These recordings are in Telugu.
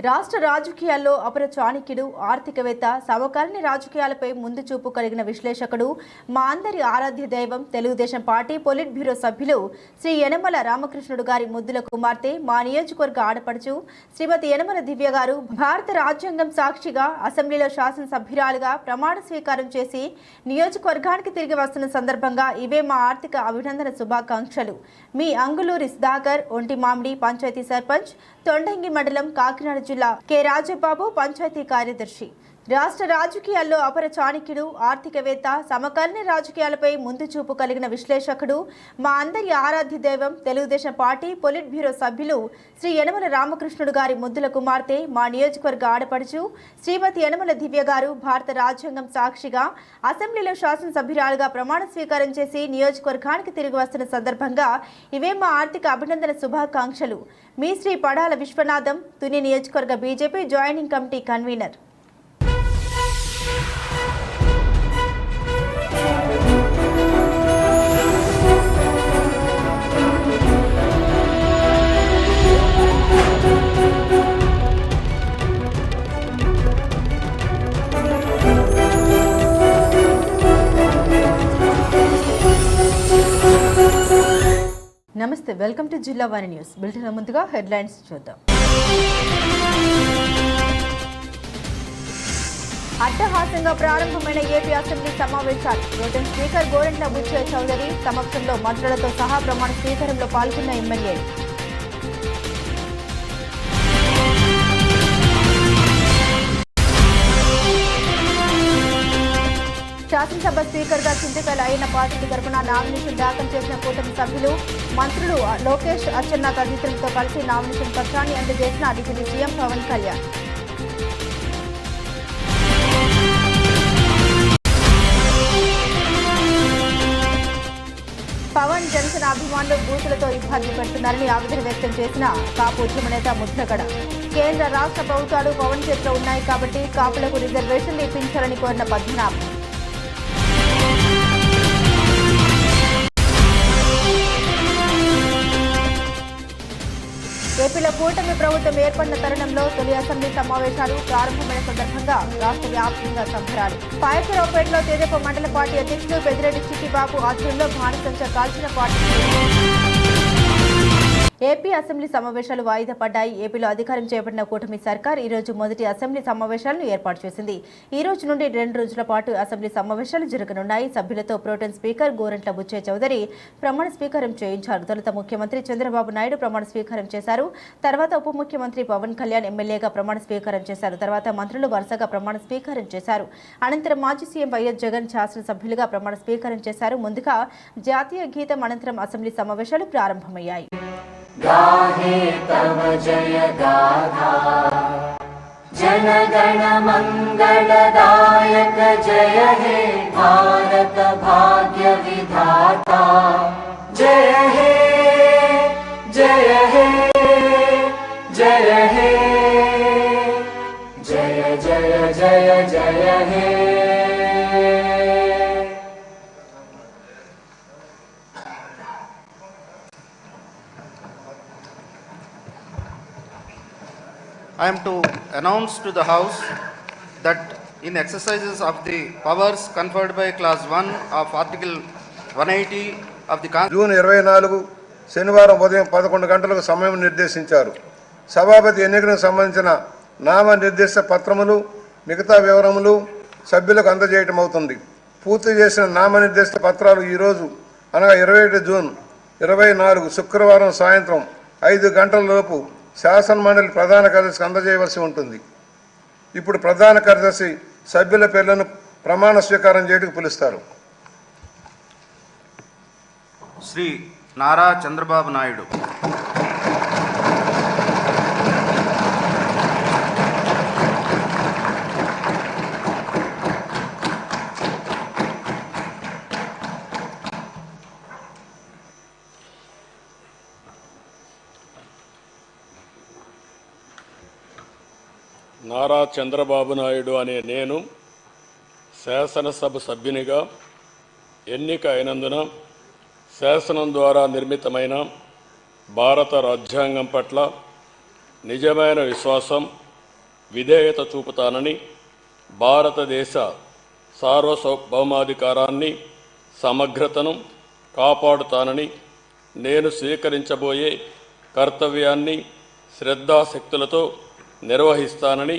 రాష్ట్ర రాజకీయాల్లో అపర చాణక్యుడు, ఆర్థికవేత్త, సమకాలీన రాజకీయాలపై ముందు చూపు కలిగిన విశ్లేషకుడు, మా అందరి ఆరాధ్య దైవం, తెలుగుదేశం పార్టీ పొలిట్ బ్యూరో సభ్యులు శ్రీ యనమల రామకృష్ణుడు గారి ముద్దుల కుమార్తె, మా నియోజకవర్గ ఆడపడుచు శ్రీమతి యనమల దివ్య గారు భారత రాజ్యాంగం సాక్షిగా అసెంబ్లీలో శాసనసభ్యురాలుగా ప్రమాణ స్వీకారం చేసి నియోజకవర్గానికి తిరిగి వస్తున్న సందర్భంగా ఇవే మా ఆర్థిక అభినందన శుభాకాంక్షలు. మీ అంగులూరి సుధాకర్, ఒంటిమామిడి పంచాయతీ సర్పంచ్, తొండంగి మండలం, కాకినాడ జిల్లా కె రాజబాబు, పంచాయతీ కార్యదర్శి. రాష్ట్ర రాజకీయాల్లో అపర చాణక్యుడు, ఆర్థికవేత్త, సమకాలీన రాజకీయాలపై ముందు చూపు కలిగిన విశ్లేషకుడు, మా అందరి ఆరాధ్య దైవం, తెలుగుదేశం పార్టీ పొలిట్ బ్యూరో సభ్యులు శ్రీ యనమల రామకృష్ణుడు గారి ముద్దుల కుమార్తె, మా నియోజకవర్గ ఆడపడుచు శ్రీమతి యనమల దివ్య గారు భారత రాజ్యాంగం సాక్షిగా అసెంబ్లీలో శాసనసభ్యురాలుగా ప్రమాణ స్వీకారం చేసి నియోజకవర్గానికి తిరిగి వస్తున్న సందర్భంగా ఇవే మా ఆర్థిక అభినందన శుభాకాంక్షలు. మీ శ్రీ పడాల విశ్వనాథం, తుని నియోజకవర్గ బీజేపీ జాయినింగ్ కమిటీ కన్వీనర్. నమస్తే, వెల్కమ్ టు జిల్లా వన్ న్యూస్. బులెటిన్ ముందుగా హెడ్లైన్స్ చూద్దాం. అట్టహాసంగా ప్రారంభమైన ఏపీ అసెంబ్లీ సమావేశాలు. ప్రోటెం స్పీకర్ గోరంట్ల బుచ్చయ్య చౌదరి సమక్షంలో మంత్రులతో సహా ప్రమాణ స్వీకారంలో పాల్గొన్న ఎమ్మెల్యేలు. శాసనసభ స్పీకర్గా చింతకాయల అయిన పార్టీ తరఫున నామినేషన్ దాఖలు చేసిన కూటమి సభ్యులు, మంత్రులు లోకేష్, అచ్చెన్న తదితరులతో కలిసి నామినేషన్ పత్రాన్ని అందజేసిన డిప్యూటీ సీఎం పవన్ కళ్యాణ్. పవన్ జనసేన అభిమానులు బూతులతో ఇబ్బంది పెడుతున్నారని ఆవేదన వ్యక్తం చేసిన కాపు ఉద్యమ నేత ముద్రగడ. కేంద్ర రాష్ట్ర ప్రభుత్వాలు పవన్ చేతిలో ఉన్నాయి కాబట్టి కాపులకు రిజర్వేషన్లు ఇప్పించాలని కోరిన పద్మనాభం. ఏపీలో కూటమి ప్రభుత్వం ఏర్పడిన తరుణంలో తొలి అసెంబ్లీ సమావేశాలు ప్రారంభమైన సందర్భంగా రాష్ట్ర వ్యాప్తంగా సంబరాలు. పాయకరావుపేటలో తెదేపా మండల పార్టీ అధ్యక్షుడు పెద్దిరెడ్డి చిట్టిబాబు ఆధ్వర్యంలో బాణసంచా కాల్చిన పార్టీ. ఏపీ అసెంబ్లీ సమావేశాలు వాయిదా పడ్డాయి. ఏపీలో అధికారం చేపట్టిన కూటమి సర్కార్ ఈ రోజు మొదటి అసెంబ్లీ సమావేశాలను ఏర్పాటు చేసింది. ఈ రోజు నుండి 2 రోజుల పాటు అసెంబ్లీ సమావేశాలు జరగనున్నాయి. సభ్యులతో ప్రోటెం స్పీకర్ గోరంట్ల బుచ్చయ్య చౌదరి ప్రమాణ స్వీకారం చేయించారు. తొలుత ముఖ్యమంత్రి చంద్రబాబు నాయుడు ప్రమాణ స్వీకారం చేశారు. తర్వాత ఉప ముఖ్యమంత్రి పవన్ కళ్యాణ్ ఎమ్మెల్యేగా ప్రమాణ స్వీకారం చేశారు. తర్వాత మంత్రులు వరుసగా ప్రమాణ స్వీకారం చేశారు. అనంతరం మాజీ సీఎం వైఎస్ జగన్ శాసనసభ్యులుగా ప్రమాణ స్వీకారం చేశారు. ముందుగా జాతీయ గీతం అనంతరం అసెంబ్లీ సమావేశాలు ప్రారంభమయ్యాయి. गाहे तव जय गाथा जनगण मंगलदायक जय हे भारत भाग्य विधाता जय हे जय हे जय हे जय जय जय जय हे. I am to announce to the House that in exercises of the powers conferred by Clause 1 of Article 180 of the June 24 శనివారం ఉదయం 11 గంటలకు సమయం నిర్దేశించారు. సభాపతి ఎన్నికలకు సంబంధించిన నామ నిర్దేశ పత్రములు మిగతా వివరములు సభ్యులకు అందజేయటం అవుతుంది. పూర్తి చేసిన నామనిర్దేశిత పత్రాలు ఈరోజు అనగా 27 జూన్ 24 శుక్రవారం సాయంత్రం 5 గంటలలోపు శాసన మండలి ప్రధాన కార్యదర్శికి అందజేయవలసి ఉంటుంది. ఇప్పుడు ప్రధాన కార్యదర్శి సభ్యుల పేర్లను ప్రమాణ స్వీకారం చేయడానికి పిలుస్తారు. శ్రీ నారా చంద్రబాబు నాయుడు, నారా చంద్రబాబు నాయుడు అనే నేను శాసనసభ సభ్యునిగా ఎన్నిక అయినందున శాసనం ద్వారా నిర్మితమైన భారత రాజ్యాంగం పట్ల నిజమైన విశ్వాసం విధేయత చూపుతానని, భారతదేశ సార్వభౌమాధికారాన్ని, సమగ్రతను కాపాడుతానని, నేను స్వీకరించబోయే కర్తవ్యాన్ని శ్రద్ధాశక్తులతో నిర్వహిస్తానని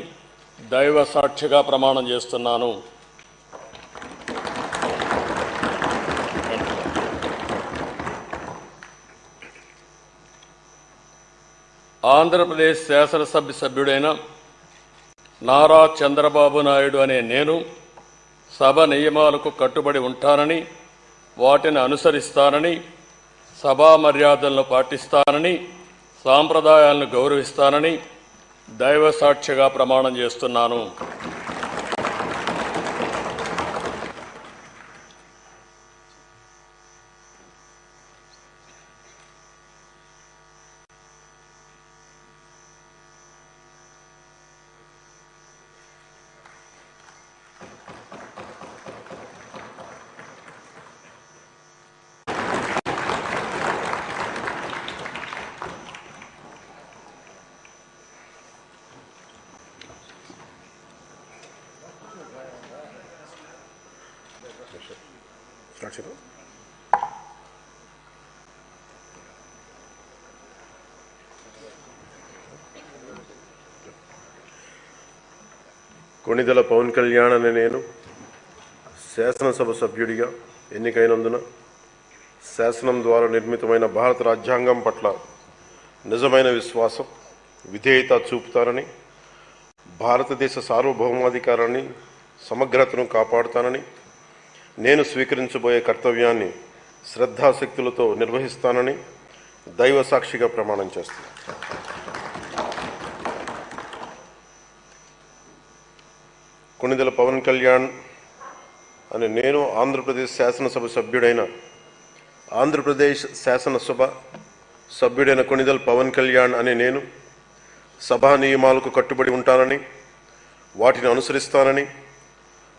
దైవ సాక్షిగా ప్రమాణం చేస్తున్నాను. ఆంధ్రప్రదేశ్ శాసనసభ సభ్యుడైన నారా చంద్రబాబు నాయుడు అనే నేను సభ నియమాలకు కట్టుబడి ఉంటానని, వాటిని అనుసరిస్తానని, సభా మర్యాదలను పాటిస్తానని, సాంప్రదాయాలను గౌరవిస్తానని దైవ సాక్షిగా ప్రమాణం చేస్తున్నాను. కొణిదెల పవన్ కళ్యాణ్ అనే నేను శాసనసభ సభ్యుడిగా ఎన్నికైనందున శాసనం ద్వారా నిర్మితమైన భారత రాజ్యాంగం పట్ల నిజమైన విశ్వాసం, విధేయత చూపుతానని, భారతదేశ సార్వభౌమాధికారాన్ని, సమగ్రతను కాపాడుతానని, నేను స్వీకరించబోయే కర్తవ్యాన్ని శ్రద్ధాశక్తులతో నిర్వహిస్తానని దైవ సాక్షిగా ప్రమాణం చేస్తాను. కొణిదెల పవన్ కళ్యాణ్ అనే నేను ఆంధ్రప్రదేశ్ శాసనసభ సభ్యుడైన కొణిదెల పవన్ కళ్యాణ్ అనే నేను సభా నియమాలకు కట్టుబడి ఉంటానని, వాటిని అనుసరిస్తానని,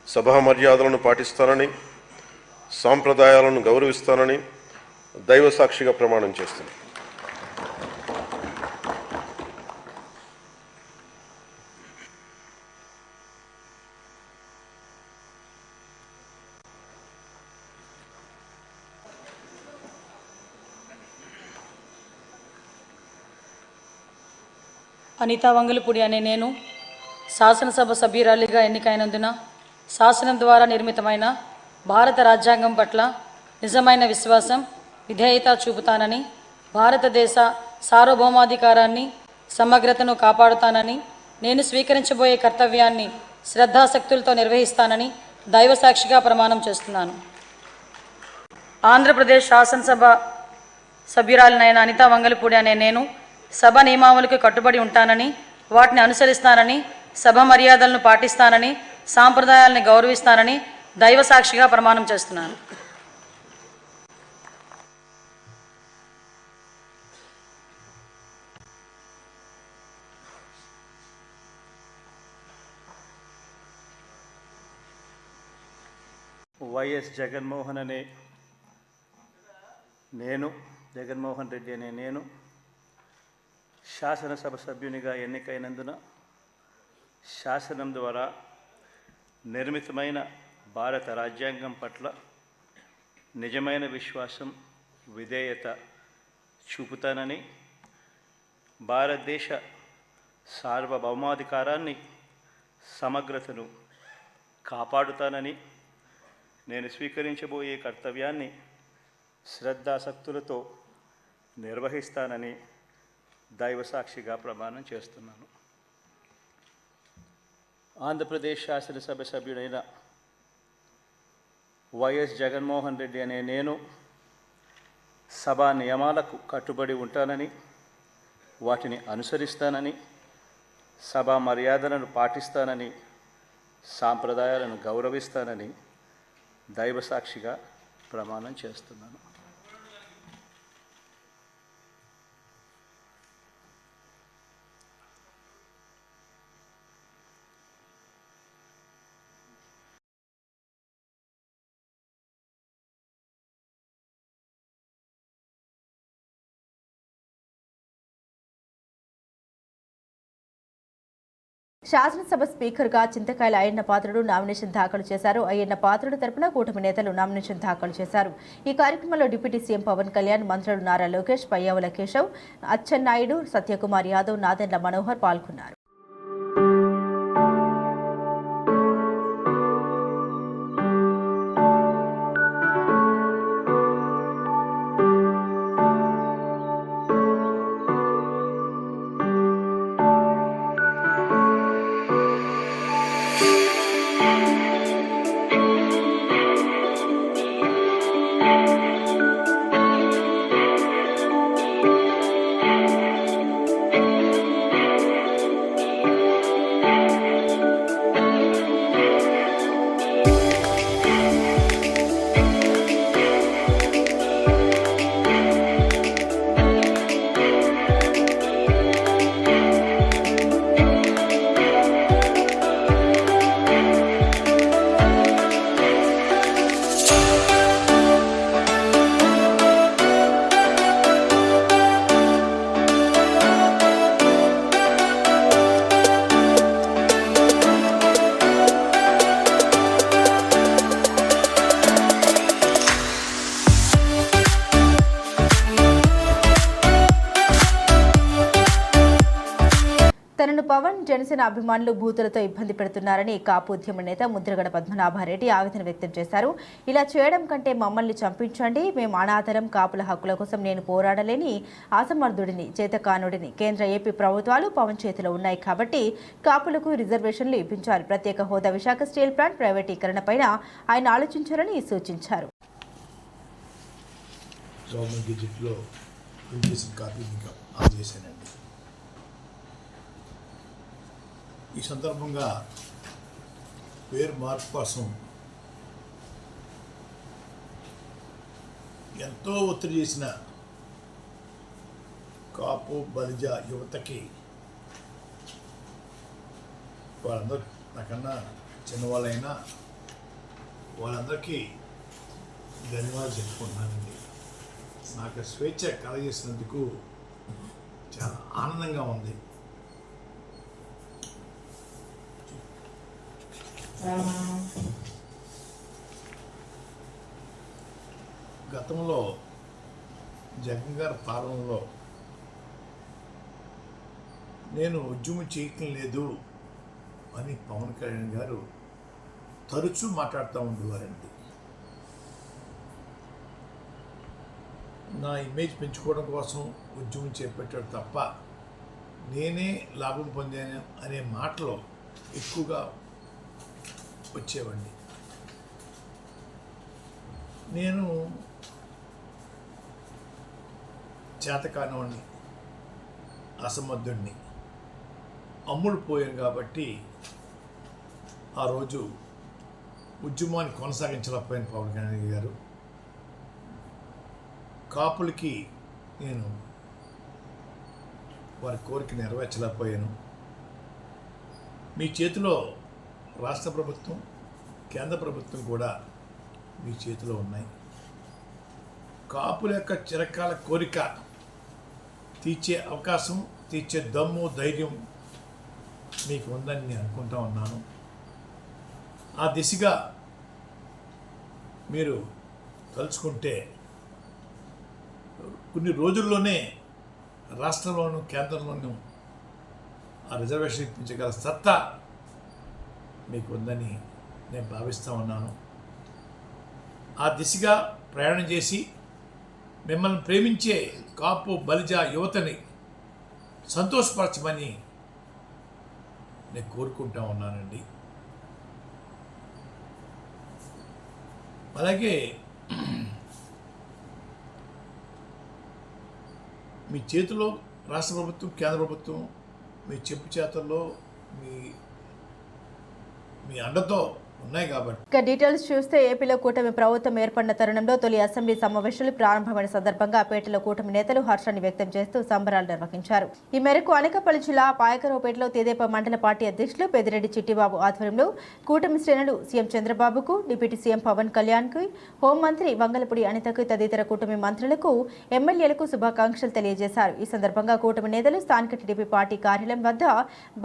సభా మర్యాదలను పాటిస్తానని, సాంప్రదాయాలను గౌరవిస్తానని దైవ సాక్షిగా ప్రమాణం చేస్తున్నాను. అనితా వంగలపూడి అనే నేను శాసనసభ సభ్యురాలిగా ఎన్నికైనందున శాసనం ద్వారా నిర్మితమైన భారత రాజ్యాంగం పట్ల నిజమైన విశ్వాసం, విధేయత చూపుతానని, భారతదేశ సార్వభౌమాధికారాన్ని, సమగ్రతను కాపాడుతానని, నేను స్వీకరించబోయే కర్తవ్యాన్ని శ్రద్ధాశక్తులతో నిర్వహిస్తానని దైవ సాక్షిగా ప్రమాణం చేస్తున్నాను. ఆంధ్రప్రదేశ్ శాసనసభ సభ్యురాలినైన అనితా వంగలపూడి అనే నేను సభ నియమావళికి కట్టుబడి ఉంటానని, వాటిని అనుసరిస్తానని, సభ మర్యాదలను పాటిస్తానని, సాంప్రదాయాలను గౌరవిస్తానని దైవ సాక్షిగా ప్రమాణం చేస్తున్నాను. వైఎస్ జగన్మోహన్ రెడ్డి అనే నేను శాసనసభ సభ్యునిగా ఎన్నికైనందున శాసనం ద్వారా నిర్మితమైన భారత రాజ్యాంగం పట్ల నిజమైన విశ్వాసం, విధేయత చూపుతానని, భారతదేశ సార్వభౌమాధికారాన్ని, సమగ్రతను కాపాడుతానని, నేను స్వీకరించబోయే కర్తవ్యాన్ని శ్రద్ధాశక్తులతో నిర్వహిస్తానని దైవ సాక్షిగా ప్రమాణం చేస్తున్నాను. ఆంధ్రప్రదేశ్ శాసనసభ సభ్యుడైన వైఎస్ జగన్మోహన్ రెడ్డి అనే నేను సభా నియమాలకు కట్టుబడి ఉంటానని, వాటిని అనుసరిస్తానని, సభా మర్యాదలను పాటిస్తానని, సాంప్రదాయాలను గౌరవిస్తానని దైవ సాక్షిగా ప్రమాణం చేస్తున్నాను. శాసనసభ స్పీకర్గా చింతకాయల అయ్యన్న పాత్రుడు నామినేషన్ దాఖలు చేశారు. అయ్యన్న పాత్రుడు తరపున కూటమి నేతలు నామినేషన్ దాఖలు చేశారు. ఈ కార్యక్రమంలో డిప్యూటీ సీఎం పవన్ కళ్యాణ్, మంత్రులు నారా లోకేష్, పయ్యావుల కేశవ్, అచ్చెన్నాయుడు, సత్యకుమార్ యాదవ్, నాదెండ్ల మనోహర్ పాల్గొన్నారు. తనను పవన్ జనసేన అభిమానులు బూతులతో ఇబ్బంది పెడుతున్నారని కాపు ఉద్యమ నేత ముద్రగడ పద్మనాభారెడ్డి ఆవేదన వ్యక్తం చేశారు. ఇలా చేయడం కంటే మమ్మల్ని చంపించండి, మేము అనాథరం, కాపుల హక్కుల కోసం నేను పోరాడలేని అసమర్థుడిని, చేతకానుడిని. కేంద్ర ఏపీ ప్రభుత్వాలు పవన్ చేతిలో ఉన్నాయి కాబట్టి కాపులకు రిజర్వేషన్లు ఇప్పించాలి. ప్రత్యేక హోదా, విశాఖ స్టీల్ ప్లాంట్ ప్రైవేటీకరణపైన ఆయన ఆలోచించారని సూచించారు. ఈ సందర్భంగా పేరు మార్పు కోసం ఎంతో ఒత్తిడి చేసిన కాపు బలిజ యువతకి వాళ్ళందరూ నాకన్నా చిన్నవాళ్ళైనా వాళ్ళందరికీ ధన్యవాదాలు చెప్పుకుంటున్నానండి. నాకు స్వేచ్ఛ కలగజేసినందుకు చాలా ఆనందంగా ఉంది. గతంలో జగన్ గారి పాలనలో నేను ఉద్యమం చేయటం లేదు అని పవన్ కళ్యాణ్ గారు తరచూ మాట్లాడుతూ ఉండేవారండి. నా ఇమేజ్ పెంచుకోవడం కోసం ఉద్యమం చేపట్టాడు తప్ప నేనే లాభం పొందాను అనే మాటలు ఎక్కువగా వచ్చేవండి. నేను చేతకానివాడిని, అసమర్థుడిని, అమ్ముడు పోయాను కాబట్టి ఆ రోజు ఉద్యమాన్ని కొనసాగించలేకపోయాను పవన్ కళ్యాణ్ గారు. కాపులకి నేను వారి కోరిక నెరవేర్చలేకపోయాను. మీ చేతిలో రాష్ట్ర ప్రభుత్వం, కేంద్ర ప్రభుత్వం కూడా మీ చేతిలో ఉన్నాయి. కాపుల యొక్క చిరకాల కోరిక తీర్చే అవకాశం, తీర్చే దమ్ము, ధైర్యం మీకు ఉందని నేను అనుకుంటా ఉన్నాను. ఆ దిశగా మీరు తలుచుకుంటే కొన్ని రోజుల్లోనే రాష్ట్రంలోనూ కేంద్రంలోనూ ఆ రిజర్వేషన్ ఇప్పించగల సత్తా మీకు ఉందని నేను భావిస్తూ ఉన్నాను. ఆ దిశగా ప్రయాణం చేసి మిమ్మల్ని ప్రేమించే కాపు బలిజ యువతని సంతోషపరచమని నేను కోరుకుంటా ఉన్నానండి. అలాగే మీ చేతిలో రాష్ట్ర ప్రభుత్వం, కేంద్ర ప్రభుత్వం మీ చెప్పు చేతల్లో మీ అండతో ఉన్నాయి కాబట్టి. ఇక డీటెయిల్స్ చూస్తే ఏపీలో కూటమి ప్రభుత్వం ఏర్పడిన తరుణంలో తొలి అసెంబ్లీ సమావేశాలు ప్రారంభమైన సందర్భంగా పేటలో కూటమి నేతలు హర్షాన్ని వ్యక్తం చేస్తూ సంబరాలు నిర్వహించారు. ఈ మేరకు అనకాపల్లి జిల్లా పాయకరావుపేటలో తెదేపా మండల పార్టీ అధ్యక్షులు పెద్దిరెడ్డి చిట్టిబాబు ఆధ్వర్యంలో కూటమి శ్రేణులు సీఎం చంద్రబాబుకు, డిప్యూటీ సీఎం పవన్ కళ్యాణ్కు, హోంమంత్రి వంగలపూడి అనితకు తదితర కూటమి మంత్రులకు, ఎమ్మెల్యేలకు శుభాకాంక్షలు తెలియజేశారు. ఈ సందర్భంగా కూటమి నేతలు స్థానిక టీడీపీ పార్టీ కార్యాలయం వద్ద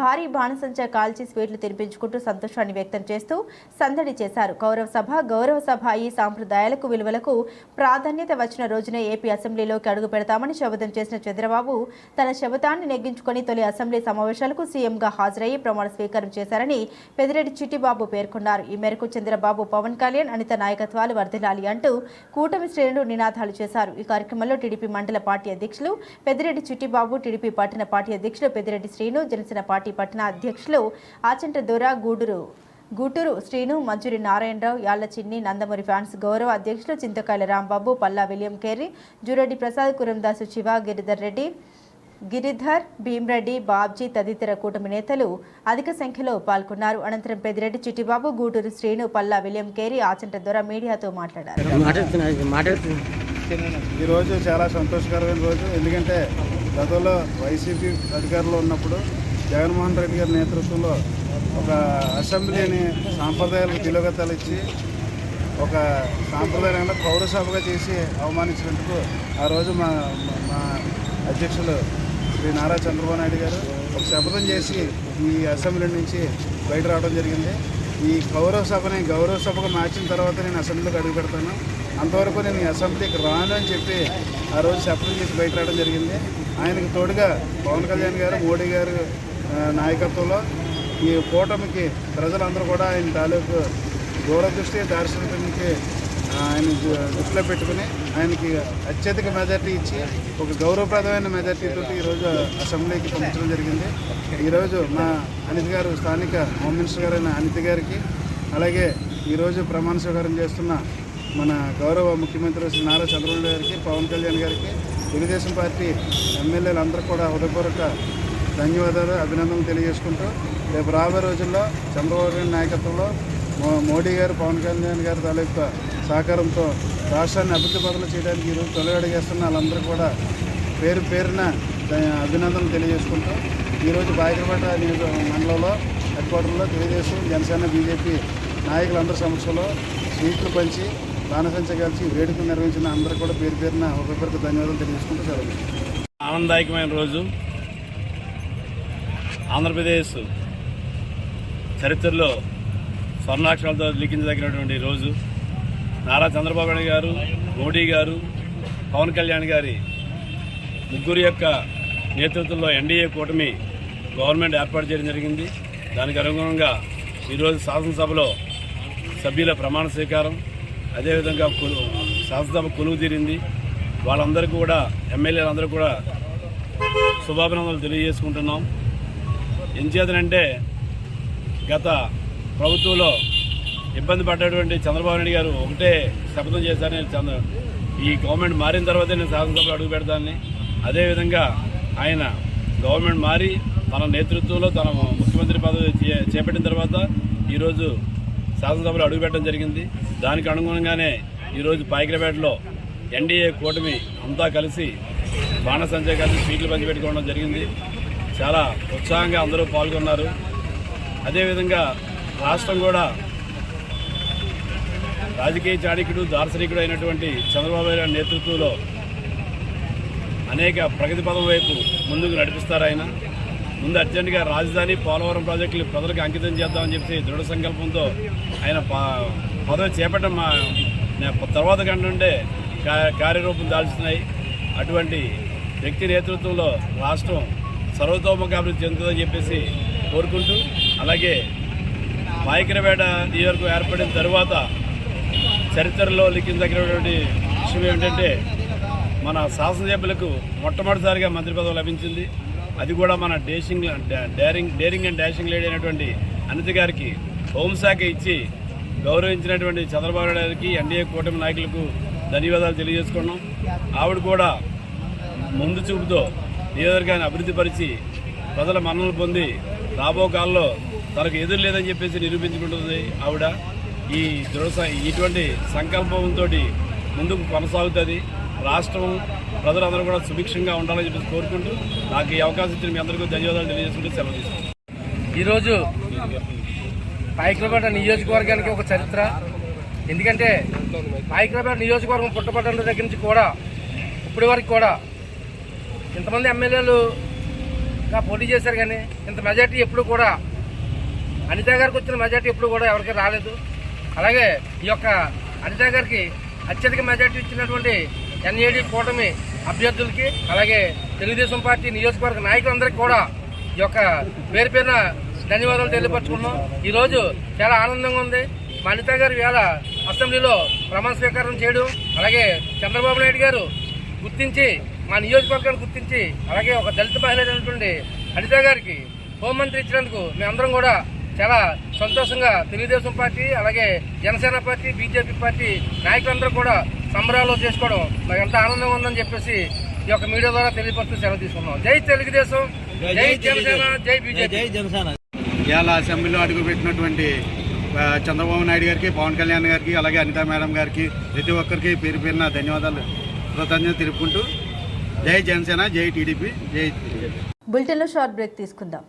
భారీ బాణసంచా కాల్చి స్వీట్లు తినిపించుకుంటూ సంతోషాన్ని వ్యక్తం చేస్తూ సందడి చేశారు. గౌరవ సభ ఈ సాంప్రదాయాలకు విలువలకు ప్రాధాన్యత వచ్చిన రోజునే ఏపీ అసెంబ్లీలోకి అడుగు పెడతామని శపథం చేసిన చంద్రబాబు తన శపథాన్ని నెగ్గించుకొని తొలి అసెంబ్లీ సమావేశాలకు సీఎంగా హాజరయ్యి ప్రమాణ స్వీకారం చేశారని పెద్దిరెడ్డి చిట్టిబాబు పేర్కొన్నారు. ఈ మేరకు చంద్రబాబు, పవన్ కళ్యాణ్, అనిత నాయకత్వాలు వర్ధిల్లాలి అంటూ కూటమి శ్రేణులు నినాదాలు చేశారు. ఈ కార్యక్రమంలో టీడీపీ మండల పార్టీ అధ్యక్షులు పెద్దిరెడ్డి చిట్టిబాబు, టీడీపీ పట్టణ పార్టీ అధ్యక్షులు పెద్దిరెడ్డి శ్రీను, జనసేన పార్టీ పట్టణ అధ్యక్షులు ఆచంట దొర, గూటూరు శ్రీను, మంజూరి నారాయణరావు, యాళ్ల చిన్ని, నందమూరి ఫ్యాన్స్ గౌరవ అధ్యక్షులు చింతకాయల రాంబాబు, పల్లా విలియం కేరీ, జూరెడ్డి ప్రసాద్, కురందాసు శివ, గిరిధర్, భీమ్రెడ్డి, బాబ్జీ తదితర కూటమి నేతలు అధిక సంఖ్యలో పాల్గొన్నారు. అనంతరం పెద్దిరెడ్డి చిట్టిబాబు, గూటూరు శ్రీను, పల్లా విలియం కేరీ, ఆచంట దొర మీడియాతో మాట్లాడారు. ఈరోజు చాలా సంతోషకరమైన రోజు. ఎందుకంటే గతంలో వైసీపీ అధికారంలో ఉన్నప్పుడు జగన్మోహన్ రెడ్డి గారి నేతృత్వంలో ఒక అసెంబ్లీని సాంప్రదాయాలకు తిలోగతాలు ఇచ్చి ఒక సాంప్రదాయంగా పౌరసభగా చేసి అవమానించినందుకు ఆ రోజు మా అధ్యక్షులు శ్రీ నారా చంద్రబాబు నాయుడు గారు ఒక శపథం చేసి ఈ అసెంబ్లీ నుంచి బయట రావడం జరిగింది. ఈ గౌరవ సభగా మార్చిన తర్వాత నేను అసెంబ్లీకి అడుగు పెడతాను, అంతవరకు నేను ఈ అసెంబ్లీకి రాను అని చెప్పి ఆ రోజు శపథం చేసి బయట రావడం జరిగింది. ఆయనకు తోడుగా పవన్ కళ్యాణ్ గారు, మోడీ గారు నాయకత్వంలో ఈ కూటమికి ప్రజలందరూ కూడా ఆయన తాలూకు దూరదృష్టి, దార్శనికానికి ఆయన దృష్టిలో పెట్టుకుని ఆయనకి అత్యధిక మెజార్టీ ఇచ్చి ఒక గౌరవప్రదమైన మెజార్టీతో ఈరోజు అసెంబ్లీకి పంపించడం జరిగింది. ఈరోజు మా అనిత గారు, స్థానిక హోమ్ మినిస్టర్ గారైన అనిత గారికి, అలాగే ఈరోజు ప్రమాణ స్వీకారం చేస్తున్న మన గౌరవ ముఖ్యమంత్రి శ్రీ నారా చంద్రబాబు గారికి, పవన్ కళ్యాణ్ గారికి, తెలుగుదేశం పార్టీ ఎమ్మెల్యేలందరూ కూడా హృదయపూర్వక ధన్యవాదాలు, అభినందనలు తెలియజేసుకుంటూ రేపు రాబోయే రోజుల్లో చంద్రబాబు గారి నాయకత్వంలో మోడీ గారు, పవన్ కళ్యాణ్ గారి తాలూకు సహకారంతో రాష్ట్రాన్ని అభివృద్ధి పనులు చేయడానికి ఈరోజు తొలి అడుగేస్తున్న వాళ్ళందరూ కూడా పేరున అభినందనలు తెలియజేసుకుంటూ ఈరోజు బాయికరపేట మండలంలో హెడ్ క్వార్టర్లో తెలుగుదేశం, జనసేన, బీజేపీ నాయకులందరి సమక్షంలో స్వీట్లు పంచి బాణసంచ కలిసి వేడుకలు నిర్వహించిన అందరూ కూడా పేరున ఒకరికొకరికి ధన్యవాదాలు తెలియజేసుకుంటూ సెలవు. ఆనందదాయకమైన రోజు. ఆంధ్రప్రదేశ్ చరిత్రలో స్వర్ణాక్షరాలతో లిఖించదగినటువంటి రోజు. నారా చంద్రబాబు నాయుడు గారు, మోడీ గారు, పవన్ కళ్యాణ్ గారి ముగ్గురు యొక్క నేతృత్వంలో ఎన్డీఏ కూటమి గవర్నమెంట్ ఏర్పాటు చేయడం జరిగింది. దానికి అనుగుణంగా ఈరోజు శాసనసభలో సభ్యుల ప్రమాణ స్వీకారం, అదేవిధంగా శాసనసభ కొలువు తీరింది. వాళ్ళందరికీ కూడా, ఎమ్మెల్యేలందరూ కూడా శుభాభినందనలు తెలియజేసుకుంటున్నాం. ఎంచేతనంటే గత ప్రభుత్వంలో ఇబ్బంది పడ్డటువంటి చంద్రబాబు నాయుడు గారు ఒకటే శపథం చేశారని, ఈ గవర్నమెంట్ మారిన తర్వాతే నేను శాసనసభలో అడుగు పెడతానని. అదేవిధంగా ఆయన గవర్నమెంట్ మారి తన నేతృత్వంలో తన ముఖ్యమంత్రి పదవి చేపట్టిన తర్వాత ఈరోజు శాసనసభలో అడుగుపెట్టడం జరిగింది. దానికి అనుగుణంగానే ఈరోజు పాయకరపేటలో ఎన్డీఏ కూటమి అంతా కలిసి బాణసంచా కలిసి స్వీట్లు పంచిపెట్టుకోవడం జరిగింది. చాలా ఉత్సాహంగా అందరూ పాల్గొన్నారు. అదేవిధంగా రాష్ట్రం కూడా రాజకీయ చాణక్యుడు, దార్శనికుడు అయినటువంటి చంద్రబాబు నాయుడు నేతృత్వంలో అనేక ప్రగతి పదం వైపు ముందుకు నడిపిస్తారు. ఆయన ముందు అర్జెంటుగా రాజధాని, పోలవరం ప్రాజెక్టులు ప్రజలకు అంకితం చేద్దామని చెప్పి దృఢ సంకల్పంతో ఆయన పదవి చేపట్టడం తర్వాత కంటే కార్యరూపం దాల్చుతున్నాయి. అటువంటి వ్యక్తి నేతృత్వంలో రాష్ట్రం సర్వతోముఖాభివృద్ధి చెందుతుందని చెప్పేసి కోరుకుంటూ, అలాగే పాయకరపేట నియోజకవర్గం ఏర్పడిన తర్వాత చరిత్రలో లిఖించదగినటువంటి విషయం ఏమిటంటే మన శాసనసభ్యులకు మొట్టమొదటిసారిగా మంత్రి పదవి లభించింది. అది కూడా మన డేరింగ్ అండ్ డాషింగ్ లేడీ అయినటువంటి అనిత గారికి హోంశాఖ ఇచ్చి గౌరవించినటువంటి చంద్రబాబు నాయుడు గారికి, ఎన్డీఏ కూటమి నాయకులకు ధన్యవాదాలు తెలియజేసుకున్నాం. ఆవిడ కూడా ముందు చూపుతో నియోజకవర్గాన్ని అభివృద్ధి పరిచి ప్రజల మన్ననలు పొంది రాబో కాలంలో తనకు ఎదురు లేదని చెప్పేసి నిరూపించుకుంటుంది ఆవిడ. ఈ ఇటువంటి సంకల్పంతో ముందుకు కొనసాగుతుంది. రాష్ట్రం ప్రజలందరూ కూడా సుభిక్షంగా ఉండాలని చెప్పేసి కోరుకుంటూ నాకు ఈ అవకాశం ఇచ్చిన మీ అందరికీ ధన్యవాదాలు తెలియజేసుకుంటూ సెలవు తీసుకుంటాను. ఈరోజు పాయకరావుపేట నియోజకవర్గానికి ఒక చరిత్ర. ఎందుకంటే పాయకరావుపేట నియోజకవర్గం పుట్టపడ్డ దగ్గర నుంచి కూడా ఇప్పటి వరకు కూడా ఇంతమంది ఎమ్మెల్యేలుగా పోటీ చేశారు, కానీ ఇంత మెజార్టీ ఎప్పుడు కూడా అనిత గారికి వచ్చిన మెజార్టీ ఎప్పుడు కూడా ఎవరికి రాలేదు. అలాగే ఈ యొక్క అనిత గారికి అత్యధిక మెజార్టీ ఇచ్చినటువంటి ఎన్ఏడి కూటమి అభ్యర్థులకి, అలాగే తెలుగుదేశం పార్టీ నియోజకవర్గ నాయకులందరికీ కూడా ఈ యొక్క పేరు పేరున ధన్యవాదాలు తెలియపరుచుకున్నాం. ఈరోజు చాలా ఆనందంగా ఉంది. మా అనిత గారు వేళ అసెంబ్లీలో ప్రమాణ స్వీకారం చేయడం, అలాగే చంద్రబాబు నాయుడు గారు గుర్తించి మా నియోజకవర్గాన్ని గుర్తించి, అలాగే ఒక దళిత మహిళ అయినటువంటి అనిత గారికి హోంమంత్రి ఇచ్చినందుకు మేమందరం కూడా చాలా సంతోషంగా తెలుగుదేశం పార్టీ, అలాగే జనసేన పార్టీ, బీజేపీ పార్టీ నాయకులందరూ కూడా సంబరాలు చేసుకోవడం నాకు ఎంత ఆనందంగా ఉందని చెప్పేసి ఈ యొక్క మీడియా ద్వారా తెలియపరుస్తూ సెలవు తీసుకున్నాం. జై తెలుగుదేశం, జై జనసేన, జై బీజేపీ. ఇవాళ అసెంబ్లీలో అడుగుపెట్టినటువంటి చంద్రబాబు నాయుడు గారికి, పవన్ కళ్యాణ్ గారికి, అలాగే అనితా మేడం గారికి ప్రతి ఒక్కరికి పేరు పేరున ధన్యవాదాలు కృతజ్ఞతలు తెలుపుకుంటూ జై జనసేన, జై టీడీపీ, జై బీజేపీ. బులెటిన్లో షార్ట్ బ్రేక్ తీసుకుందాం.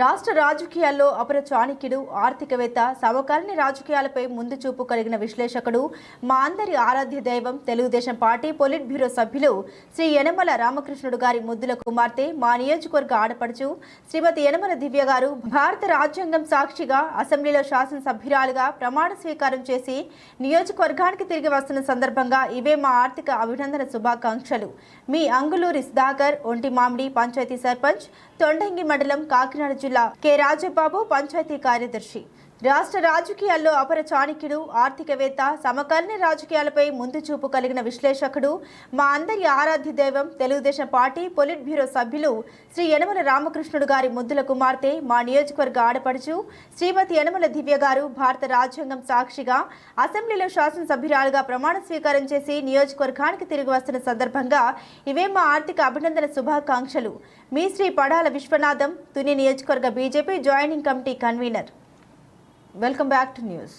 రాష్ట్ర రాజకీయాల్లో అపర చాణక్యుడు, ఆర్థికవేత్త, సమకాలీన రాజకీయాలపై ముందు చూపు కలిగిన విశ్లేషకుడు, మా అందరి ఆరాధ్య దైవం, తెలుగుదేశం పార్టీ పొలిట్ బ్యూరో సభ్యులు శ్రీ యనమల రామకృష్ణుడు గారి ముద్దుల కుమార్తె, మా నియోజకవర్గ ఆడపడుచు శ్రీమతి యనమల దివ్య గారు భారత రాజ్యాంగం సాక్షిగా అసెంబ్లీలో శాసనసభ్యురాలుగా ప్రమాణ స్వీకారం చేసి నియోజకవర్గానికి తిరిగి వస్తున్న సందర్భంగా ఇవే మా ఆర్థిక అభినందన శుభాకాంక్షలు. మీ అంగులూరి సుధాకర్, ఒంటి మామిడి పంచాయతీ సర్పంచ్, తొండంగి మండలం, కాకినాడ జిల్లా, కె రాజబాబు పంచాయతీ కార్యదర్శి. రాష్ట్ర రాజకీయాల్లో అపర చాణక్యుడు, ఆర్థికవేత్త, సమకాలీన రాజకీయాలపై ముందు చూపు కలిగిన విశ్లేషకుడు, మా అందరి ఆరాధ్య దైవం, తెలుగుదేశం పార్టీ పొలిట్ బ్యూరో సభ్యులు శ్రీ యనమల రామకృష్ణుడు గారి ముద్దుల కుమార్తె, మా నియోజకవర్గ ఆడపడుచు శ్రీమతి యనమల దివ్య గారు భారత రాజ్యాంగం సాక్షిగా అసెంబ్లీలో శాసనసభ్యురాలుగా ప్రమాణ స్వీకారం చేసి నియోజకవర్గానికి తిరిగి వస్తున్న సందర్భంగా ఇవే మా ఆర్థిక అభినందన శుభాకాంక్షలు. మీ శ్రీ పడాల విశ్వనాథం, తుని నియోజకవర్గ BJP joining committee convener. Welcome back to news.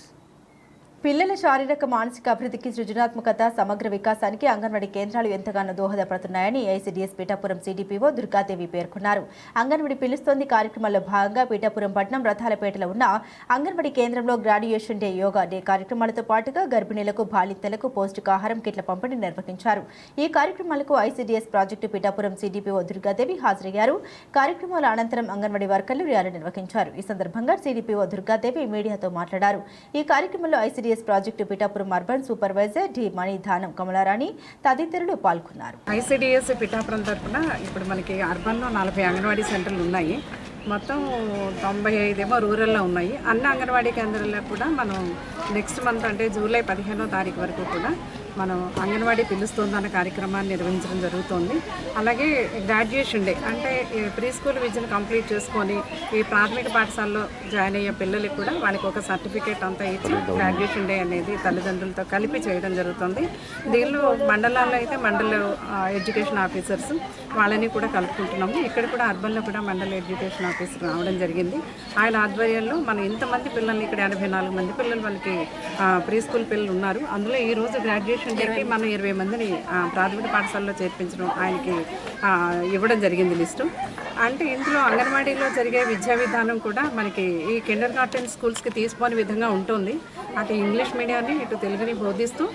పిల్లల శారీరక మానసిక అభివృద్ధికి, సృజనాత్మకత, సమగ్ర వికాసానికి అంగన్వాడీ కేంద్రాలు ఎంతగానో దోహదపడుతున్నాయని ఐసీడీఎస్ పీఠాపురం సిడిపిఓ దుర్గాదేవి పేర్కొన్నారు. అంగన్వాడీ పిలుస్తోంది కార్యక్రమంలో భాగంగా పీఠాపురం పట్టణం రథాలపేటలో ఉన్న అంగన్వాడీ కేంద్రంలో గ్రాడ్యుయేషన్ డే, యోగా డే కార్యక్రమాలతో పాటుగా గర్భిణీలకు, బాలింతలకు పౌష్టికాహారం కిట్ల పంపిణీ నిర్వహించారు. ఈ కార్యక్రమాలకు ICDS project Pithapuram CDPO Durgadevi హాజరయ్యారు. కార్యక్రమాల అనంతరం అంగన్వాడీ వర్కర్లు ర్యాలీ నిర్వహించారు. ఈ సందర్భంగా సిడిపిఓ దుర్గాదేవి మీడియాతో మాట్లాడారు. ఈ కార్యక్రమంలో ICDS project Pithapuram urban supervisor D Manidhanam Kamalarani తదితరులు పాల్గొన్నారు. ఐసీడీఎస్ పీఠాపురం తరఫున ఇప్పుడు మనకి అర్బన్లో 40 అంగన్వాడీ సెంటర్లు ఉన్నాయి. మొత్తం 95 ఏమో రూరల్లో ఉన్నాయి. అన్ని అంగన్వాడీ కేంద్రాల్లో కూడా మనం నెక్స్ట్ మంత్ అంటే జూలై 15వ తారీఖు వరకు కూడా మనం అంగన్వాడీ పిలుస్తుందన్న కార్యక్రమాన్ని నిర్వహించడం జరుగుతుంది. అలాగే గ్రాడ్యుయేషన్ డే అంటే ప్రీ స్కూల్ విద్యను కంప్లీట్ చేసుకొని ఈ ప్రాథమిక పాఠశాలలో జాయిన్ అయ్యే పిల్లలకి కూడా వాళ్ళకి ఒక సర్టిఫికేట్ అంతా ఇచ్చి గ్రాడ్యుయేషన్ డే అనేది తల్లిదండ్రులతో కలిపి చేయడం జరుగుతుంది. దీనిలో మండలాల్లో అయితే మండల ఎడ్యుకేషన్ ఆఫీసర్స్ వాళ్ళని కూడా కలుపుకుంటున్నాము. ఇక్కడ కూడా అర్బన్లో కూడా మండల ఎడ్యుకేషన్ ఆఫీసర్ రావడం జరిగింది. ఆయన ఆధ్వర్యంలో మనం ఇంతమంది పిల్లల్ని ఇక్కడ 84 మంది పిల్లలు మనకి ప్రీ స్కూల్ పిల్లలు ఉన్నారు. అందులో ఈరోజు గ్రాడ్యుయేషన్ డేకి మనం 20 మందిని ప్రాథమిక పాఠశాలలో చేర్పించడం ఆయనకి ఇవ్వడం జరిగింది లిస్టు. అంటే ఇందులో అంగన్వాడీలో జరిగే విద్యా విధానం కూడా మనకి ఈ కిండర్ గార్టెన్ స్కూల్స్కి తీసుకునే విధంగా ఉంటుంది. అటు ఇంగ్లీష్ మీడియాన్ని ఇటు తెలుగుని బోధిస్తూ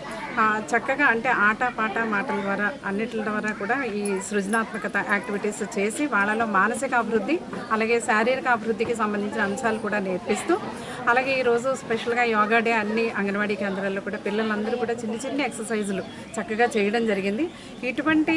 చక్కగా అంటే ఆట పాట మాటల ద్వారా అన్నిటి ద్వారా కూడా ఈ సృజనాత్మకత యాక్టివిటీస్ చేసి వాళ్ళలో మానసిక అభివృద్ధి అలాగే శారీరక అభివృద్ధికి సంబంధించిన అంశాలు కూడా నేర్పిస్తూ అలాగే ఈరోజు స్పెషల్గా యోగా డే అన్ని అంగన్వాడీ కేంద్రాల్లో కూడా పిల్లలందరూ కూడా చిన్న చిన్న ఎక్సర్సైజులు చక్కగా చేయడం జరిగింది. ఇటువంటి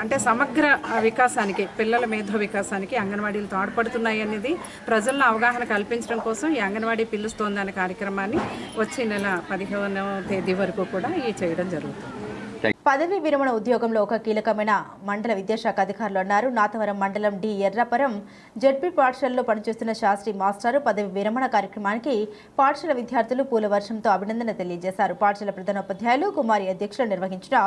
అంటే సమగ్ర వికాసానికి పిల్లల మేధో వికాసానికి అంగన్వాడీలు తోడ్పడుతున్నాయి అనేది ప్రజల్లో అవగాహన కల్పించడం కోసం ఈ అంగన్వాడీ పిలుస్తోంది అనే కార్యక్రమాన్ని వచ్చే నెల 15వ తేదీ వరకు కూడా ఈ చేయడం జరుగుతుంది. పదవీ విరమణ ఉద్యోగంలో ఒక కీలకమైన మండల విద్యాశాఖ అధికారులు అన్నారు. నాతవరం మండలం డి ఎర్రపురం జడ్పీ పాఠశాలలో పనిచేస్తున్న శాస్త్రి మాస్టారు పదవీ విరమణ కార్యక్రమానికి పాఠశాల విద్యార్థులు పూల వర్షంతో అభినందన తెలియజేశారు. పాఠశాల ప్రధానోపాధ్యాయులు కుమారి అధ్యక్షులు నిర్వహించిన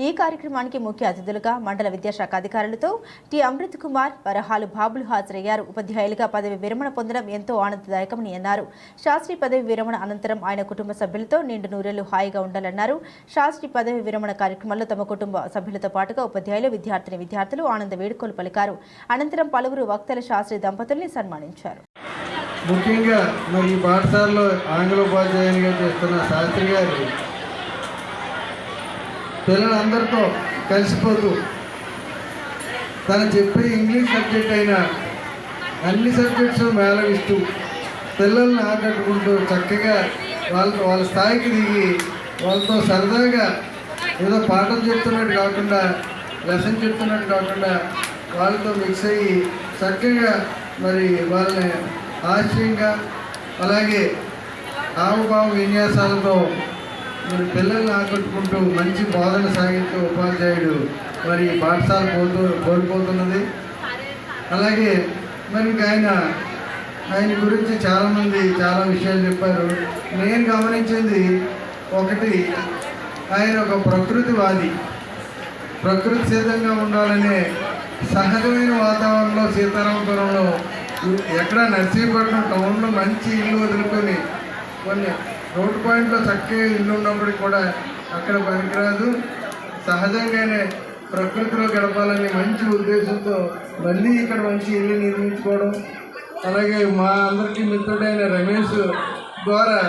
ఈ కార్యక్రమానికి ముఖ్య అతిథులుగా మండల విద్యాశాఖ అధికారులతో టి అమృత్ కుమార్, వరహాలు బాబులు హాజరయ్యారు. ఉపాధ్యాయులుగా పదవి విరమణ పొందడం ఎంతో ఆనందదాయకమని అన్నారు. శాస్త్రి పదవి విరమణ అనంతరం ఆయన కుటుంబ సభ్యులతో నిండు నూరేళ్లు హాయిగా ఉండాలన్నారు. శాస్త్రి పదవి విరమణ కార్యక్రమంలో తమ కుటుంబ సభ్యులతో పాటుగా ఉపాధ్యాయులు, విద్యార్థులు ఆనంద వేడుకలు పలికారు. అనంతరం పలువురు వక్తల శాస్త్రి దంపతుల్ని సన్మానించారు. ముఖ్యంగా మరి ఈ పాఠశాలలో ఆంగ్ల ఉపాధ్యాయునిగా చేస్తున్న శాస్త్రి గారు పిల్లలందరితో కలిసిపోతూ తను చెప్పే ఇంగ్లీష్ సబ్జెక్ట్ అయినా అన్ని సబ్జెక్ట్స్ మేళవిస్తూ పిల్లల్ని ఆకట్టుకుంటూ చక్కగా వాళ్ళ స్థాయికి దిగి వాళ్ళతో సరదాగా ఏదో పాఠం చెప్తున్నట్టు కాకుండా, లెసన్ చెప్తున్నట్టు కాకుండా వాళ్ళతో మిక్స్ అయ్యి చక్కగా మరి వాళ్ళని ఆశ్చర్యంగా అలాగే హావభావ విన్యాసాలతో మరి పిల్లల్ని ఆకట్టుకుంటూ మంచి బోధన సాగించే ఉపాధ్యాయుడు మరి పాఠశాల కోల్పోతున్నది. అలాగే మరి ఆయన గురించి చాలామంది చాలా విషయాలు చెప్పారు. నేను గమనించింది ఒకటి, ఆయన ఒక ప్రకృతివాది. ప్రకృతి సిద్ధంగా ఉండాలనే సహజమైన వాతావరణంలో సీతారామపురంలో ఎక్కడ నర్సీపట్నం టౌన్లో మంచి ఇల్లు వదులుకొని కొన్ని రోడ్డు పాయింట్లో చక్కగా ఇల్లు ఉన్నప్పటికీ కూడా అక్కడ పనికిరాదు, సహజంగానే ప్రకృతిలో గడపాలని మంచి ఉద్దేశంతో మళ్ళీ ఇక్కడ మంచి ఇల్లు నిర్మించుకోవడం, అలాగే మా అందరికీ మిత్రుడైన రమేష్ ద్వారా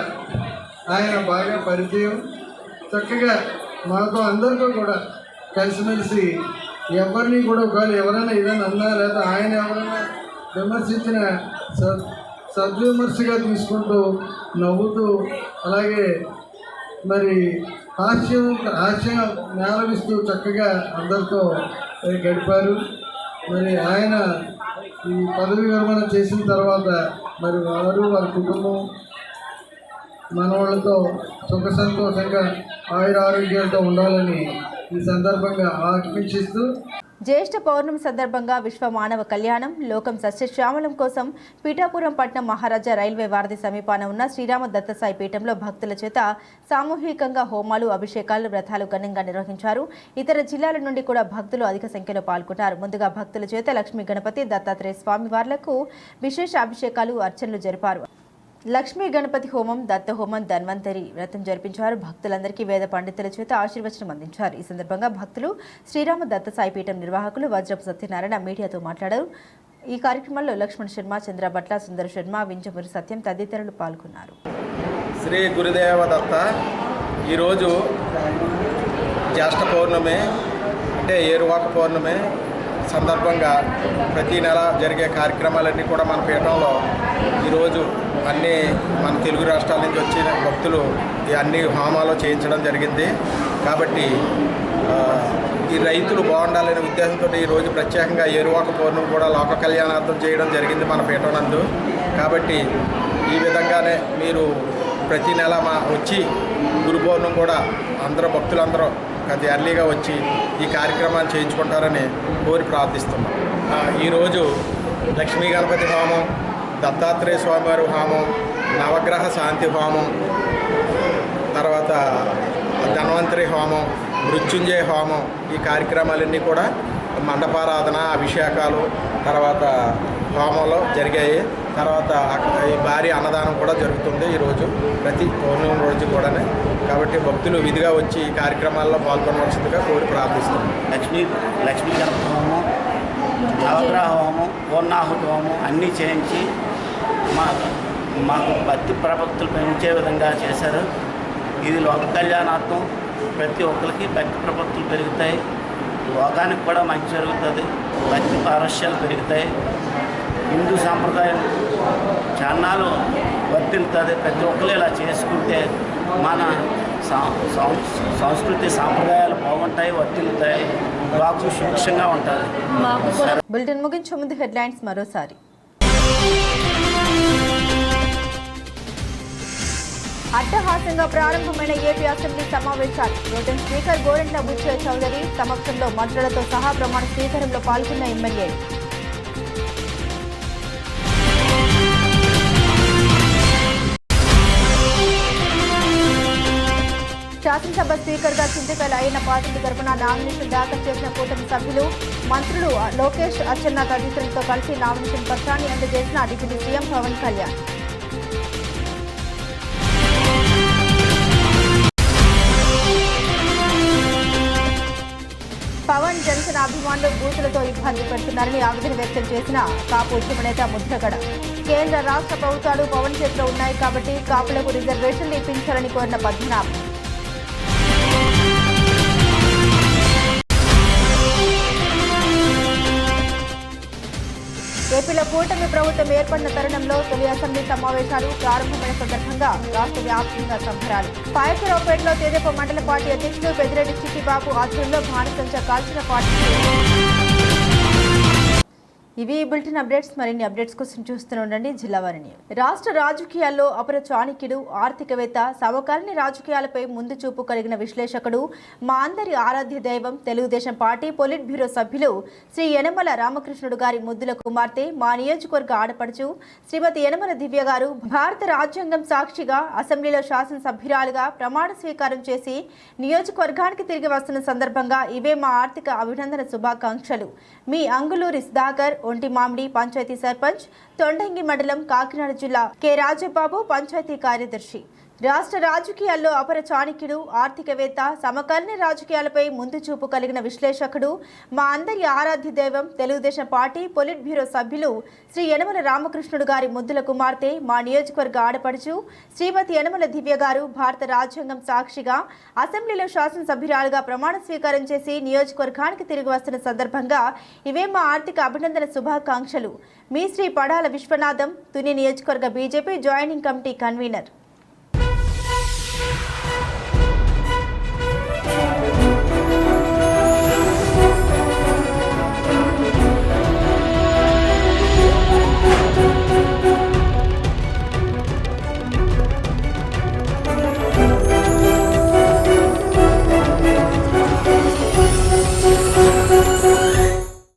ఆయన బాగా పరిచయం, చక్కగా మాతో అందరితో కూడా కలిసిమెలిసి ఎవరిని కూడా ఒకవేళ ఎవరైనా ఏదైనా అన్నా లేదా ఆయన ఎవరైనా విమర్శించిన సద్విమర్శగా తీసుకుంటూ నవ్వుతూ అలాగే మరి హాస్యం మేళవిస్తూ చక్కగా అందరితో గడిపారు. మరి ఆయన ఈ పదవి విరమణ చేసిన తర్వాత మరి వారి కుటుంబం మనవాళ్ళతో సుఖ సంతోషంగా ఆయురారోగ్యాలతో ఉండాలని ఈ సందర్భంగా ఆకాంక్షిస్తూ జ్యేష్ఠ పౌర్ణమి సందర్భంగా విశ్వ మానవ కళ్యాణం లోకం సస్యశ్యామలం కోసం పీఠాపురం పట్నం మహారాజా రైల్వే వారధి సమీపాన ఉన్న శ్రీరామ దత్తసాయి పీఠంలో భక్తుల చేత సామూహికంగా హోమాలు, అభిషేకాలు, వ్రతాలు ఘనంగా నిర్వహించారు. ఇతర జిల్లాల నుండి కూడా భక్తులు అధిక సంఖ్యలో పాల్గొన్నారు. ముందుగా భక్తుల చేత లక్ష్మీ గణపతి, దత్తాత్రేయ స్వామి వార్లకు విశేష అభిషేకాలు, అర్చనలు జరిపారు. లక్ష్మీ గణపతి హోమం, దత్త హోమం, ధన్వంతరి వ్రతం జరిపించారు. భక్తులందరికీ వేద పండితుల చేత ఆశీర్వచనం అందించారు. ఈ సందర్భంగా భక్తులు, శ్రీరామ దత్త సాయిపీఠం నిర్వాహకులు వజ్రపు సత్యనారాయణ మీడియాతో మాట్లాడారు. ఈ కార్యక్రమంలో లక్ష్మణ్ శర్మ, చంద్రభట్ల, సుందర శర్మ, వింజమూరి సత్యం తదితరులు పాల్గొన్నారు. శ్రీ గురుదేవ దత్త. ఈరోజు జ్యేష్ఠ పౌర్ణమి అంటే ఏరువాక పౌర్ణమి సందర్భంగా ప్రతి నెల జరిగే కార్యక్రమాలన్నీ కూడా మన పీఠంలో ఈరోజు అన్నీ మన తెలుగు రాష్ట్రాల నుంచి వచ్చిన భక్తులు ఈ అన్ని హోమాలు చేయించడం జరిగింది. కాబట్టి ఈ రైతులు బాగుండాలనే ఉద్దేశంతో ఈరోజు ప్రత్యేకంగా ఏరువాక పౌర్ణమి కూడా లోక కళ్యాణార్థం చేయడం జరిగింది మన పీఠం నందు. కాబట్టి ఈ విధంగానే మీరు ప్రతి నెల వచ్చి గురు పౌర్ణమి కూడా అందరూ భక్తులందరూ కొద్ది ఎర్లీగా వచ్చి ఈ కార్యక్రమాన్ని చేయించుకుంటారని కోరి ప్రార్థిస్తున్నాం. ఈరోజు లక్ష్మీ గణపతి హోమం, దత్తాత్రేయ స్వామివారి హోమం, నవగ్రహ శాంతి హోమం, తర్వాత ధన్వంతరి హోమం, మృత్యుంజయ హోమం, ఈ కార్యక్రమాలన్నీ కూడా మండపారాధన, అభిషేకాలు, తర్వాత హోమంలో జరిగాయి. తర్వాత ఈ భారీ అన్నదానం కూడా జరుగుతుంది ఈరోజు ప్రతి పౌర్ణమి రోజు కూడా. కాబట్టి భక్తులు విధిగా వచ్చి ఈ కార్యక్రమాల్లో పాల్గొనవలసిందిగా కోరి ప్రార్థిస్తున్నాం. లక్ష్మీ గణపతి హోమం, నవగ్రహ హోమం, పూర్ణాహుతి హోమం అన్నీ చేయించి మాకు భక్తి ప్రపత్తులు పెంచే విధంగా చేశారు. ఇది లోక కళ్యాణార్థం. ప్రతి ఒక్కరికి భక్తి ప్రపత్తులు పెరుగుతాయి, లోకానికి కూడా మంచి జరుగుతుంది, భక్తి పారస్యాలు పెరుగుతాయి, హిందూ సాంప్రదాయం చాన్నాలు వర్తిల్తుంది. ప్రతి ఒక్కరు ఇలా చేసుకుంటే మన సంస్కృతి సాంప్రదాయాలు బాగుంటాయి, వర్తిల్లుతాయి, లోకం సుభిక్షంగా ఉంటుంది. బులెటిన్ ముగించే ముందు హెడ్లైన్స్ మరోసారి. అట్టహాసంగా ప్రారంభమైన ఏపీ అసెంబ్లీ సమావేశాలు ప్రోటెం స్పీకర్ గోరంట్ల బుచ్చయ్య చౌదరి సమక్షంలో మంత్రులతో సహా ప్రమాణ స్వీకారంలో పాల్గొన్న ఎమ్మెల్యేలు. శాసనసభ స్పీకర్గా చింతపల్లి అయిన పార్టీ తరపున నామినేషన్ దాఖలు చేసిన కూటమి సభ్యులు మంత్రులు లోకేష్, అచ్చెన్న తదితరులతో కలిసి నామినేషన్ పత్రాన్ని అందజేసిన డిప్యూటీ సీఎం పవన్ కళ్యాణ్. పవన్ జనసేన అభిమానులు బూతులతో ఇబ్బంది పెడుతున్నారని ఆవేదన వ్యక్తం చేసిన కాపు ఉద్యమ నేత ముద్రగడ. కేంద్ర రాష్ట్ర ప్రభుత్వాలు పవన్ చేతిలో ఉన్నాయి కాబట్టి కాపులకు రిజర్వేషన్లు ఇప్పించాలని కోరిన పద్మనాభం. ఏపీలో కూటమి ప్రభుత్వం ఏర్పడిన తరుణంలో తొలి అసెంబ్లీ సమావేశాలు ప్రారంభమైన సందర్భంగా రాష్ట్ర వ్యాప్తంగా సంబరాలు. పాయకరావుపేటలో తెదేపా మండల పార్టీ అధ్యక్షుడు పెద్దిరెడ్డి చిట్టిబాబు ఆధ్వర్యంలో బాణసంచా కాల్చిన పార్టీ. ఇవి బులెటిన్ అప్డేట్స్. మరిన్ని అప్డేట్స్ కోసం చూస్తూనే ఉండండి జిల్లా వారిని. రాష్ట్ర రాజకీయాల్లో అపర చాణక్యుడు, ఆర్థికవేత్త, సమకాలీన రాజకీయాలపై ముందు చూపు కలిగిన విశ్లేషకుడు, మా అందరి ఆరాధ్య దైవం, తెలుగుదేశం పార్టీ పొలిట్ బ్యూరో సభ్యులు శ్రీ యనమల రామకృష్ణుడు గారి ముద్దుల కుమార్తె, మా నియోజకవర్గ ఆడపడుచు శ్రీమతి యనమల దివ్య గారు భారత రాజ్యాంగం సాక్షిగా అసెంబ్లీలో శాసనసభ్యురాలుగా ప్రమాణ స్వీకారం చేసి నియోజకవర్గానికి తిరిగి వస్తున్న సందర్భంగా ఇవే మా ఆర్థిక అభినందన శుభాకాంక్షలు. మీ అంగులూరి సుధాకర్, ఒంటి మామిడి పంచాయతీ సర్పంచ్, తొండంగి మండలం, కాకినాడ జిల్లా కె రాజబాబు పంచాయతీ కార్యదర్శి. రాష్ట్ర రాజకీయాల్లో అపర చాణక్యుడు, ఆర్థికవేత్త, సమకాలీన రాజకీయాలపై ముందు చూపు కలిగిన విశ్లేషకుడు, మా అందరి ఆరాధ్య దైవం, తెలుగుదేశం పార్టీ పొలిట్ బ్యూరో సభ్యులు శ్రీ యనమల రామకృష్ణుడు గారి ముద్దుల కుమార్తె, మా నియోజకవర్గ ఆడపడుచు శ్రీమతి యనమల దివ్య గారు భారత రాజ్యాంగం సాక్షిగా అసెంబ్లీలో శాసనసభ్యురాలుగా ప్రమాణ స్వీకారం చేసి నియోజకవర్గానికి తిరిగి వస్తున్న సందర్భంగా ఇవే మా ఆర్థిక అభినందన శుభాకాంక్షలు. మీ శ్రీ పడాల విశ్వనాథం, తుని నియోజకవర్గ బీజేపీ జాయినింగ్ కమిటీ కన్వీనర్.